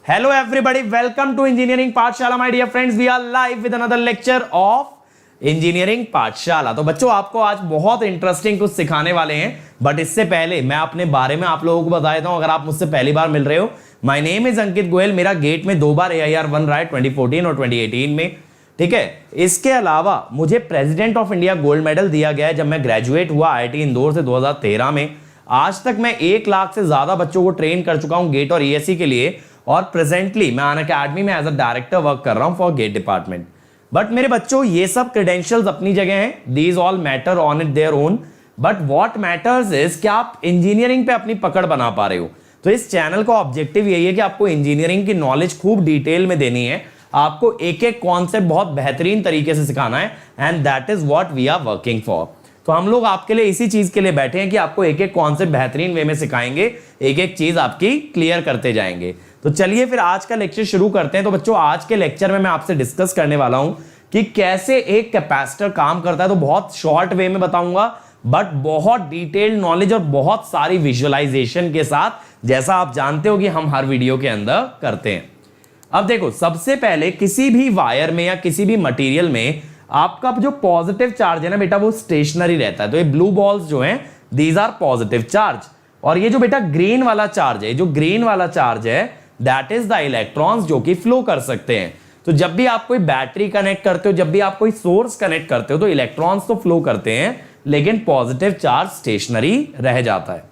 Hello everybody, welcome to Engineering पाठशाला my dear friends. We are live with another lecture of Engineering पाठशाला. तो बच्चों आपको आज बहुत इंटरेस्टिंग कुछ सिखाने वाले हैं, बट इससे पहले मैं अपने बारे में आप लोगों को बता देता हूं. अगर आप मुझसे पहली बार मिल रहे हो, my name is Ankit Goyal. मेरा गेट में 2 बार AIR 1 रहा है 2014 और 2018 में. ठीक है. इसके अलावा मुझे president of India gold medal दिया गया है जब मैं ग्रेजुएट हुआ IIT इंदौर से 2013 में. आज तक मैं 1 लाख से ज्यादा बच्चों को ट्रेन कर चुका हूं गेट और ESE के लिए, और प्रेजेंटली मैं अनअकैडमी में एज अ डायरेक्टर वर्क कर रहा हूं फॉर गेट डिपार्टमेंट. बट मेरे बच्चों ये सब क्रेडेंशियल्स अपनी जगह हैं, these all matter on it their own, but what matters is कि आप इंजीनियरिंग पे अपनी पकड़ बना पा रहे हो. तो इस चैनल का ऑब्जेक्टिव यही है कि आपको इंजीनियरिंग की नॉलेज खूब डिटेल में देनी है, आपको एक एक कॉन्सेप्ट बहुत बेहतरीन तरीके से सिखाना है, and that is what we are working for. तो हम लोग आपके लिए इसी चीज के लिए बैठे हैं कि आपको एक एक कॉन्सेप्ट बेहतरीन वे में सिखाएंगे, एक एक चीज आपकी क्लियर करते जाएंगे. तो चलिए फिर आज का लेक्चर शुरू करते हैं. तो बच्चों आज के लेक्चर में मैं आपसे डिस्कस करने वाला हूं कि कैसे एक कैपेसिटर काम करता है. तो बहुत शॉर्ट वे में बताऊंगा, बट बहुत डिटेल्ड नॉलेज और बहुत सारी विजुअलाइजेशन के साथ, जैसा आप जानते हो कि हम हर वीडियो के अंदर करते हैं. अब देखो, सबसे पहले किसी भी वायर में या किसी भी मटेरियल में आपका जो पॉजिटिव चार्ज है ना बेटा, वो स्टेशनरी रहता है. तो ये ब्लू बॉल्स जो हैं, दीज आर पॉजिटिव चार्ज, और ये जो बेटा ग्रीन वाला चार्ज है, जो ग्रीन वाला चार्ज है, दैट इज द इलेक्ट्रॉन्स जो कि फ्लो कर सकते हैं. तो जब भी आप कोई बैटरी कनेक्ट करते हो, जब भी आप कोई सोर्स कनेक्ट करते हो, तो इलेक्ट्रॉन्स तो फ्लो करते हैं, लेकिन पॉजिटिव चार्ज स्टेशनरी रह जाता है.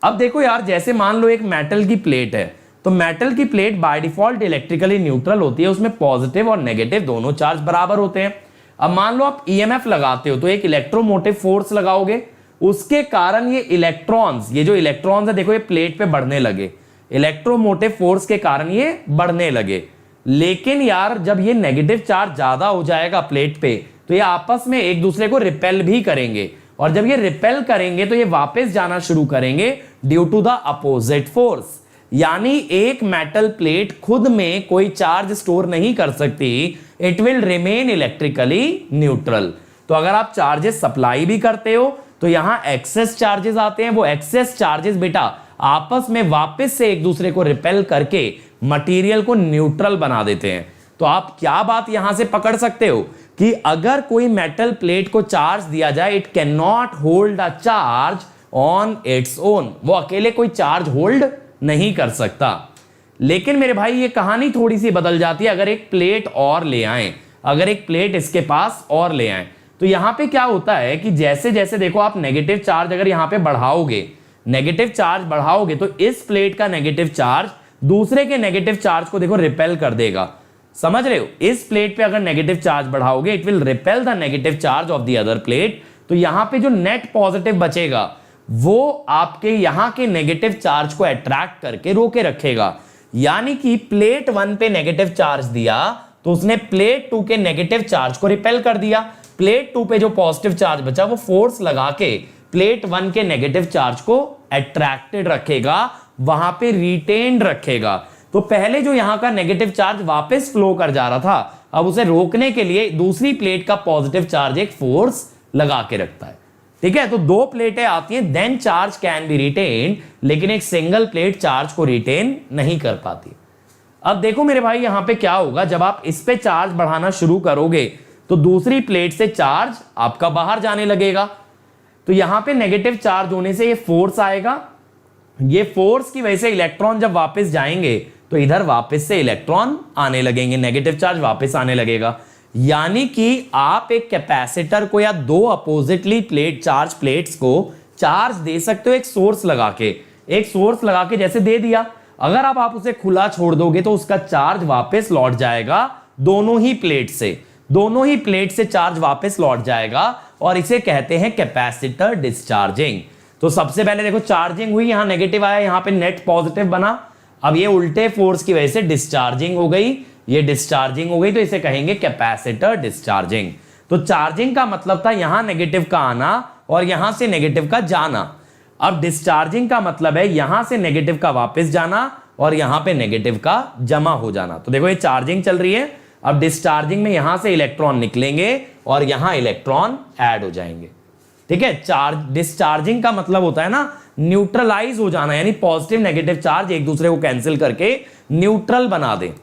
अब देखो यार, जैसे मान लो एक मेटल की प्लेट है, तो मेटल की plate by default electrically neutral होती है, उसमें पॉजिटिव और नेगेटिव दोनों चार्ज बराबर होते हैं. अब मान लो आप EMF लगाते हो, तो एक इलेक्ट्रोमोटिव फोर्स लगाओगे, उसके कारण ये इलेक्ट्रॉन्स, ये जो इलेक्ट्रॉन्स है देखो, ये प्लेट पे बढ़ने लगे, इलेक्ट्रोमोटिव फोर्स के कारण ये बढ़ने लगे. लेकिन यार जब ये नेगेटिव चार्ज ज्यादा हो जाएगा प्लेट पे, तो ये आपस में एक दूसरे को रिपेल भी करेंगे, और जब ये रिपेल करेंगे तो ये वापस जाना शुरू करेंगे due to the opposite force. यानी एक मेटल प्लेट खुद में कोई चार्ज स्टोर नहीं कर सकती, it will remain electrically neutral. तो अगर आप चार्जेस सप्लाई भी करते हो, तो यहां एक्सेस चार्जेस आते हैं, वो एक्सेस चार्जेस बेटा आपस में वापस से एक दूसरे को रिपेल करके मटेरियल को न्यूट्रल बना देते हैं. तो आप क्या बात यहां से पकड़ सकते हो कि अगर कोई मेटल प्लेट को चार्ज दिया जाए, it can not hold a charge on its own, वो अकेले कोई चार्ज होल्ड नहीं कर सकता. लेकिन मेरे भाई ये कहानी थोड़ी सी बदल जाती है अगर एक प्लेट और ले आए, अगर एक प्लेट इसके पास और ले आए. तो यहां पे क्या होता है कि जैसे जैसे देखो आप नेगेटिव चार्ज अगर यहां पे बढ़ाओगे, नेगेटिव चार्ज बढ़ाओगे, तो इस प्लेट का नेगेटिव चार्ज दूसरे के नेगेटिव चार्ज को देखो रिपेल कर देगा. समझ रहे हो? इस प्लेट पे अगर नेगेटिव चार्ज बढ़ाओगे, it will repel the negative charge of the other plate. तो यहां पे जो नेट पॉजिटिव बचेगा, वो आपके यहां के नेगेटिव चार्ज को अट्रैक्ट करके रोके रखेगा. यानी कि प्लेट 1 पे नेगेटिव चार्ज दिया, तो उसने प्लेट 2 के नेगेटिव चार्ज को रिपेल कर दिया. प्लेट 2 पे जो पॉजिटिव चार्ज बचा, वो फोर्स लगा के प्लेट 1 के नेगेटिव चार्ज को अट्रैक्टेड रखेगा, वहां पे रिटेन्ड रखेगा. तो पहले जो यहां का नेगेटिव चार्ज वापस फ्लो कर जा रहा था, अब उसे रोकने के लिए दूसरी प्लेट का पॉजिटिव चार्ज एक फोर्स लगा के रखता है. ठीक है. तो 2 प्लेटें आती हैं, then charge can be retained, लेकिन एक सिंगल प्लेट चार्ज को रिटेन नहीं कर पाती. अब देखो मेरे भाई, यहां पे क्या होगा, जब आप इस पे चार्ज बढ़ाना शुरू करोगे, तो दूसरी प्लेट से चार्ज आपका बाहर जाने लगेगा. तो यहां पे नेगेटिव चार्ज होने से ये फोर्स आएगा, ये फोर्स की वजह से इलेक्ट्रॉन जब वापस जाएंगे, तो इधर वापस से इलेक्ट्रॉन आने लगेंगे, नेगेटिव चार्ज वापस आने लगेगा. यानी कि आप एक कैपेसिटर को या 2 अपोजिटली चार्ज प्लेट्स को चार्ज दे सकते हो एक सोर्स लगा के. एक सोर्स लगा के जैसे दे दिया, अगर आप उसे खुला छोड़ दोगे, तो उसका चार्ज वापस लौट जाएगा दोनों ही प्लेट से, दोनों ही प्लेट से चार्ज वापस लौट जाएगा, और इसे कहते हैं कैपेसिटर डिस्चार्जिंग. तो सबसे पहले देखो चार्जिंग हुई, यहां नेगेटिव आया, यहां पे नेट पॉजिटिव बना. अब ये उल्टे फोर्स की वजह से डिस्चार्जिंग हो गई, ये डिस्चार्जिंग हो गई, तो इसे कहेंगे कैपेसिटर डिस्चार्जिंग. तो चार्जिंग का मतलब था यहां नेगेटिव का आना और यहां से नेगेटिव का जाना. अब डिस्चार्जिंग का मतलब है यहां से नेगेटिव का वापस जाना और यहां पे नेगेटिव का जमा हो जाना. तो देखो ये चार्जिंग चल रही है. अब डिस्चार्जिंग में यहां से इलेक्ट्रॉन निकलेंगे और यहां इलेक्ट्रॉन ऐड हो जाएंगे. ठीक है, चार्ज डिस्चार्जिंग का मतलब होता है ना न्यूट्रलाइज हो जाना, यानी पॉजिटिव नेगेटिव चार्ज एक दूसरे को कैंसिल करके न्यूट्रल बना दे।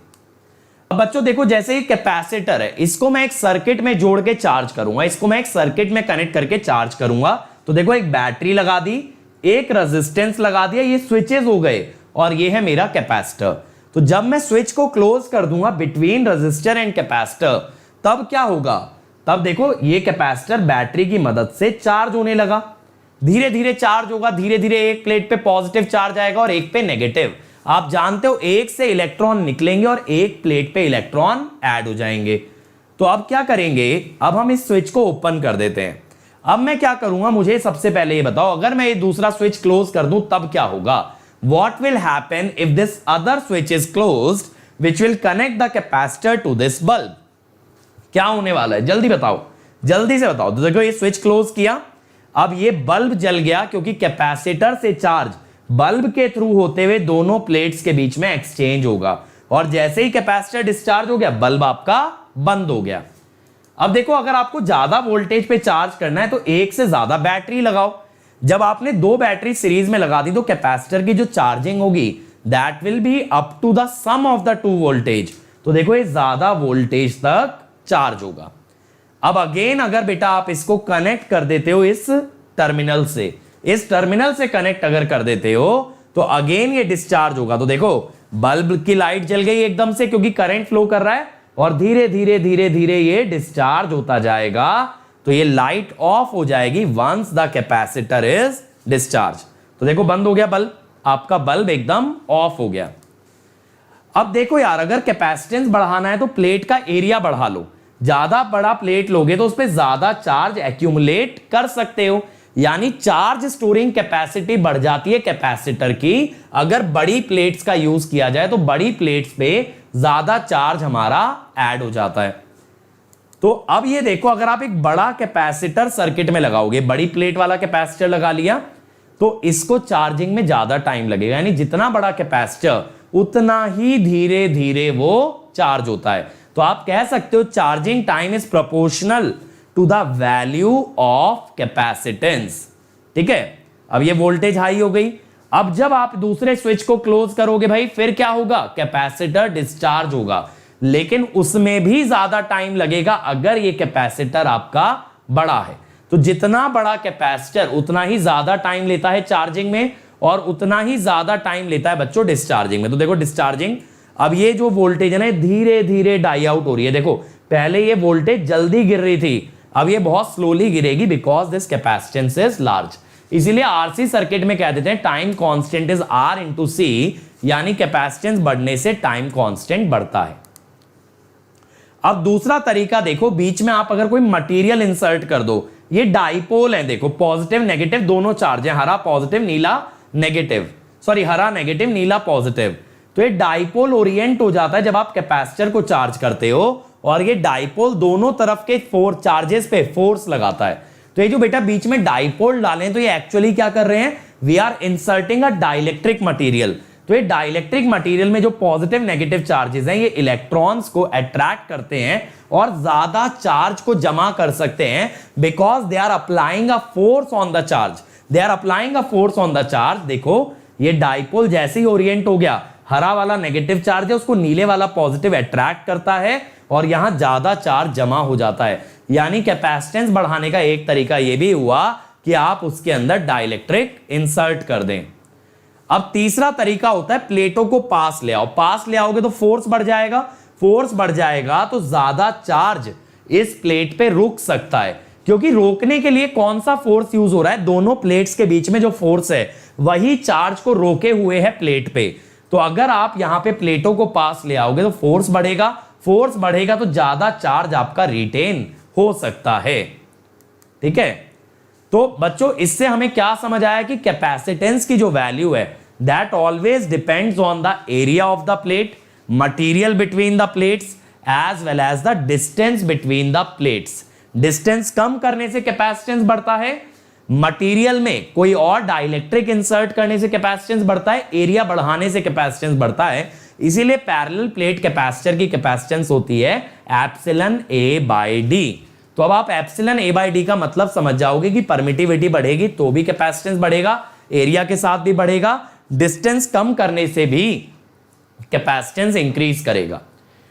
अब बच्चों देखो, जैसे ये कैपेसिटर है, इसको मैं एक सर्किट में जोड़ के चार्ज करूंगा, इसको मैं एक सर्किट में कनेक्ट करके चार्ज करूंगा। तो देखो एक बैटरी लगा दी, एक रेजिस्टेंस लगा दिया, ये स्विचेस हो गए और ये है मेरा कैपेसिटर। तो जब मैं स्विच को क्लोज कर दूंगा बिटवीन रेजिस्टर एंड कैपेसिटर, तब क्या होगा, तब देखो ये कैपेसिटर बैटरी की मदद से चार्ज होने लगा, धीरे धीरे चार्ज होगा, धीरे धीरे एक प्लेट पे पॉजिटिव चार्ज आएगा और एक पे नेगेटिव। आप जानते हो एक से इलेक्ट्रॉन निकलेंगे और एक प्लेट पे इलेक्ट्रॉन ऐड हो जाएंगे। तो अब क्या करेंगे, अब हम इस स्विच को ओपन कर देते हैं। अब मैं क्या करूंगा, मुझे सबसे पहले ये बताओ, अगर मैं ये दूसरा स्विच क्लोज कर दूं तब क्या होगा? What will happen if this other switch is closed, which will connect the capacitor to this bulb? क्या होने वाला है, जल्दी बताओ, जल्दी से बताओ। तो देखो ये स्विच क्लोज किया, अब ये बल्ब जल गया, क्योंकि कैपेसिटर से चार्ज बल्ब के थ्रू होते हुए दोनों प्लेट्स के बीच में एक्सचेंज होगा, और जैसे ही कैपेसिटर डिस्चार्ज हो गया, बल्ब आपका बंद हो गया। अब देखो, अगर आपको ज्यादा वोल्टेज पे चार्ज करना है तो एक से ज्यादा बैटरी लगाओ। जब आपने दो बैटरी सीरीज में लगा दी तो कैपेसिटर की जो चार्जिंग होगी that will be up to the sum of the two voltage. तो देखो ये ज्यादा वोल्टेज तक चार्ज होगा। अब अगेन अगर बेटा आप इसको कनेक्ट कर देते हो इस टर्मिनल से, इस टर्मिनल से कनेक्ट अगर कर देते हो तो अगेन ये डिस्चार्ज होगा। तो देखो बल्ब की लाइट जल गई एकदम से, क्योंकि करंट फ्लो कर रहा है, और धीरे धीरे धीरे धीरे ये डिस्चार्ज होता जाएगा। तो ये लाइट ऑफ हो जाएगी once the capacitor is discharge. तो देखो बंद हो गया बल्ब, आपका बल्ब एकदम ऑफ हो गया। अब देखो यार, अगर कैपेसिटेंस बढ़ाना है तो प्लेट का एरिया बढ़ा लो। ज्यादा बड़ा प्लेट लोगे तो उस पर ज्यादा चार्ज एक्यूमुलेट कर सकते हो, यानी चार्ज स्टोरिंग कैपेसिटी बढ़ जाती है कैपेसिटर की। अगर बड़ी प्लेट्स का यूज किया जाए तो बड़ी प्लेट्स पे ज्यादा चार्ज हमारा ऐड हो जाता है। तो अब ये देखो, अगर आप एक बड़ा कैपेसिटर सर्किट में लगाओगे, बड़ी प्लेट वाला कैपेसिटर लगा लिया, तो इसको चार्जिंग में ज्यादा टाइम लगेगा, यानी जितना बड़ा कैपेसिटर उतना ही धीरे धीरे वो चार्ज होता है। तो आप कह सकते हो charging time is proportional to the value of capacitance. ठीक है, अब ये वोल्टेज हाई हो गई। अब जब आप दूसरे स्विच को क्लोज करोगे भाई, फिर क्या होगा, कैपेसिटर डिस्चार्ज होगा, लेकिन उसमें भी ज्यादा टाइम लगेगा अगर ये कैपेसिटर आपका बड़ा है। तो जितना बड़ा कैपेसिटर उतना ही ज्यादा टाइम लेता है चार्जिंग में, और उतना ही ज्यादा टाइम लेता है बच्चों डिस्चार्जिंग में। तो देखो डिस्चार्जिंग, अब ये जो वोल्टेज है ना धीरे धीरे डाई आउट हो रही है। देखो पहले ये वोल्टेज जल्दी गिर रही थी, अब ये बहुत स्लोली गिरेगी because this capacitance is large. इसीलिए आरसी सर्किट में कह देते हैं time constant is R into C, यानी कैपेसिटेंस बढ़ने से टाइम कांस्टेंट बढ़ता है। अब दूसरा तरीका देखो, बीच में आप अगर कोई मटेरियल इंसर्ट कर दो, ये डाइपोल है, देखो पॉजिटिव नेगेटिव दोनों चार्ज है, हरा पॉजिटिव नीला नेगेटिव, सॉरी हरा नेगेटिव नीला पॉजिटिव। तो ये डाइपोल ओरिएंट हो जाता है जब आप कैपेसिटर को चार्ज करते हो, और ये डाइपोल दोनों तरफ के फोर्स चार्जेस पे फोर्स लगाता है। तो ये जो बेटा बीच में डाइपोल डालें, तो ये एक्चुअली क्या कर रहे हैं, we are inserting a dielectric material. तो ये डाइलेक्ट्रिक मटेरियल में जो पॉजिटिव नेगेटिव चार्जेस हैं, ये इलेक्ट्रॉन्स को अट्रैक्ट करते हैं और ज्यादा चार्ज को जमा कर सकते हैं, because they are applying a force on the charge, they are applying a force on the charge. देखो ये डाइपोल जैसे ही ओरिएंट हो गया, हरा वाला नेगेटिव चार्ज है उसको नीले वाला पॉजिटिव अट्रैक्ट करता है, और यहां ज्यादा चार्ज जमा हो जाता है। यानी कैपेसिटेंस बढ़ाने का एक तरीका यह भी हुआ कि आप उसके अंदर डाइलेक्ट्रिक इंसर्ट कर दें। अब तीसरा तरीका होता है प्लेटों को पास ले आओ। पास ले आओगे तो फोर्स बढ़ जाएगा, फोर्स बढ़ जाएगा तो ज्यादा चार्ज इस प्लेट पे रुक सकता है, क्योंकि रोकने के लिए कौन सा फोर्स यूज हो रहा है, दोनों प्लेट्स के बीच में जो फोर्स है वही चार्ज को रोके हुए है प्लेट पे। तो अगर आप यहां पे प्लेटों को पास ले आओगे तो फोर्स बढ़ेगा, फोर्स बढ़ेगा तो ज्यादा चार्ज आपका रिटेन हो सकता है। ठीक है, तो बच्चों इससे हमें क्या समझ आया कि कैपेसिटेंस की जो वैल्यू है that always depends on the area of the plate, material between the plates as well as the distance between the plates. Distance कम करने से कैपेसिटेंस बढ़ता है, मटेरियल में कोई और डाइलेक्ट्रिक इंसर्ट करने से कैपेसिटेंस बढ़ता है, एरिया बढ़ाने से कैपेसिटेंस बढ़ता है। इसीलिए पैरेलल प्लेट कैपेसिटर की कैपेसिटेंस होती है एप्सिलॉन A/D। तो अब आप एप्सिलॉन ए बाई डी का मतलब समझ जाओगे कि परमिटिविटी बढ़ेगी तो भी कैपेसिटेंस बढ़ेगा, एरिया के साथ भी बढ़ेगा, डिस्टेंस कम करने से भी कैपेसिटेंस इंक्रीज करेगा।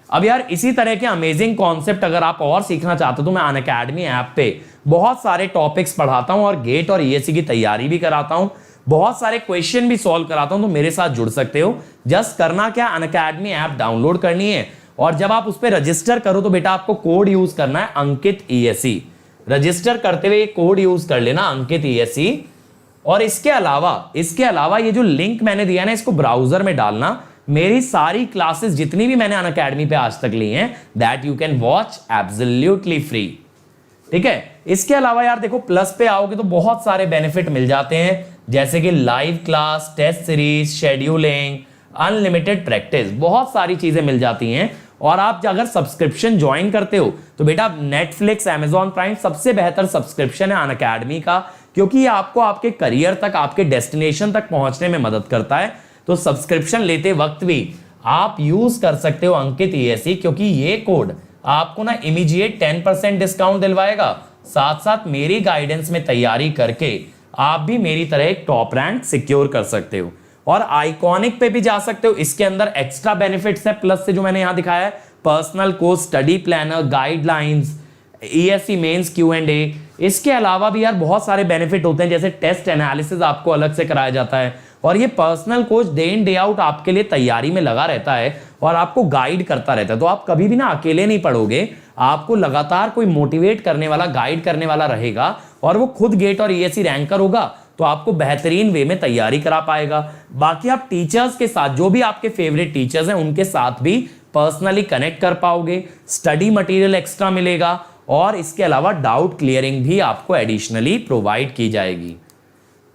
अब यार इसी तरह के अमेजिंग कॉन्सेप्ट अगर आप और सीखना चाहते हो तो मैं अनअकैडमी ऐप पे बहुत सारे टॉपिक्स पढ़ाता हूं और गेट और ईएससी की तैयारी भी कराता हूं, बहुत सारे क्वेश्चन भी सॉल्व कराता हूं। तो मेरे साथ जुड़ सकते हो। जस्ट करना क्या, अनअकैडमी ऐप डाउनलोड करनी है और जब आप उस पर रजिस्टर करो तो बेटा आपको कोड यूज करना है अंकित ईएससी। रजिस्टर करते हुए कोड यूज कर लेना अंकित ईएससी। और इसके अलावा ये जो लिंक मैंने दिया ना इसको ब्राउजर में डालना। मेरी सारी क्लासेस जितनी भी मैंने अनअकैडमी पे आज तक ली हैं that you can watch absolutely free. ठीक है, इसके अलावा यार देखो प्लस पे आओगे तो बहुत सारे बेनिफिट मिल जाते हैं, जैसे कि live class, test series, scheduling, unlimited practice, बहुत सारी चीजें मिल जाती हैं। और आप अगर सब्सक्रिप्शन ज्वाइन करते हो तो बेटा नेटफ्लिक्स, अमेजॉन प्राइम सबसे बेहतर सब्सक्रिप्शन है अनअकैडमी का, क्योंकि ये आपको आपके करियर तक, आपके डेस्टिनेशन तक पहुंचने में मदद करता है। तो सब्सक्रिप्शन लेते वक्त भी आप यूज कर सकते हो अंकित ईएससी, क्योंकि ये कोड आपको ना इमीडिएट 10% डिस्काउंट दिलवाएगा। साथ साथ मेरी गाइडेंस में तैयारी करके आप भी मेरी तरह एक टॉप रैंक सिक्योर कर सकते हो और आइकॉनिक पे भी जा सकते हो। इसके अंदर एक्स्ट्रा बेनिफिट्स है प्लस से जो मैंने यहां दिखाया है, personal course, study planner, guidelines, ESC mains Q&A। इसके अलावा भी यार बहुत सारे बेनिफिट होते हैं, जैसे टेस्ट एनालिसिस आपको अलग से कराया जाता है और ये personal coach day in day out आपके लिए तैयारी में लगा रहता है और आपको गाइड करता रहता है। तो आप कभी भी ना अकेले नहीं पढ़ोगे, आपको लगातार कोई मोटिवेट करने वाला, गाइड करने वाला रहेगा और वो खुद गेट और ईएससी रैंकर होगा, तो आपको बेहतरीन वे में तैयारी करा पाएगा। बाकी आप टीचर्स के साथ, जो भी आपके फेवरेट टीचर्स हैं उनके साथ भी पर्सनली कनेक्ट कर पाओगे, स्टडी मटेरियल एक्स्ट्रा मिलेगा और इसके अलावा डाउट क्लियरिंग भी आपको एडिशनली प्रोवाइड की जाएगी।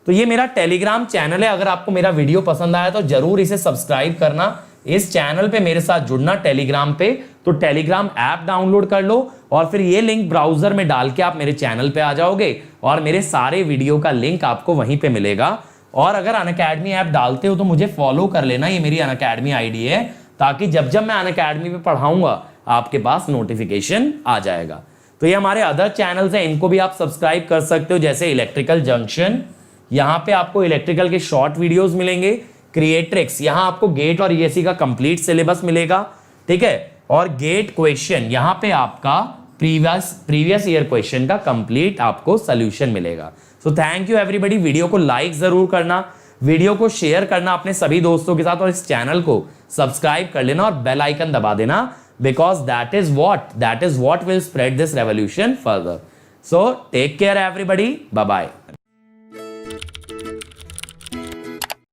तो ये मेरा टेलीग्राम चैनल है, अगर आपको मेरा वीडियो पसंद आया तो जरूर इसे सब्सक्राइब करना, इस चैनल पे मेरे साथ जुड़ना टेलीग्राम पे। तो टेलीग्राम ऐप डाउनलोड कर लो और फिर ये लिंक ब्राउजर में डाल के आप मेरे चैनल पे आ जाओगे और मेरे सारे वीडियो का लिंक आपको वहीं पे मिलेगा। और अगर अनअकैडमी ऐप डालते हो तो मुझे फॉलो कर लेना, ये मेरी अनअकैडमी आईडी है, ताकि जब जब मैं अनअकैडमी पे पढ़ाऊंगा आपके पास नोटिफिकेशन आ जाएगा। तो ये हमारे अदर चैनल्स हैं, इनको भी आप सब्सक्राइब कर सकते हो, जैसे इलेक्ट्रिकल जंक्शन, यहाँ पे आपको इलेक्ट्रिकल के शॉर्ट वीडियोस मिलेंगे, क्रिएट्रिक्स, यहाँ आपको गेट और ईएससी का कंप्लीट सिलेबस मिलेगा। ठीक है, और गेट क्वेश्चन, यहाँ पे आपका प्रीवियस ईयर क्वेश्चन का कंप्लीट आपको सोल्यूशन मिलेगा। So thank you everybody. Video को लाइक जरूर करना, वीडियो को शेयर करना अपने सभी दोस्तों के साथ और इस चैनल को सब्सक्राइब कर लेना और बेल आइकन दबा देना, because that is what will spread this revolution further. So take care everybody, bye bye.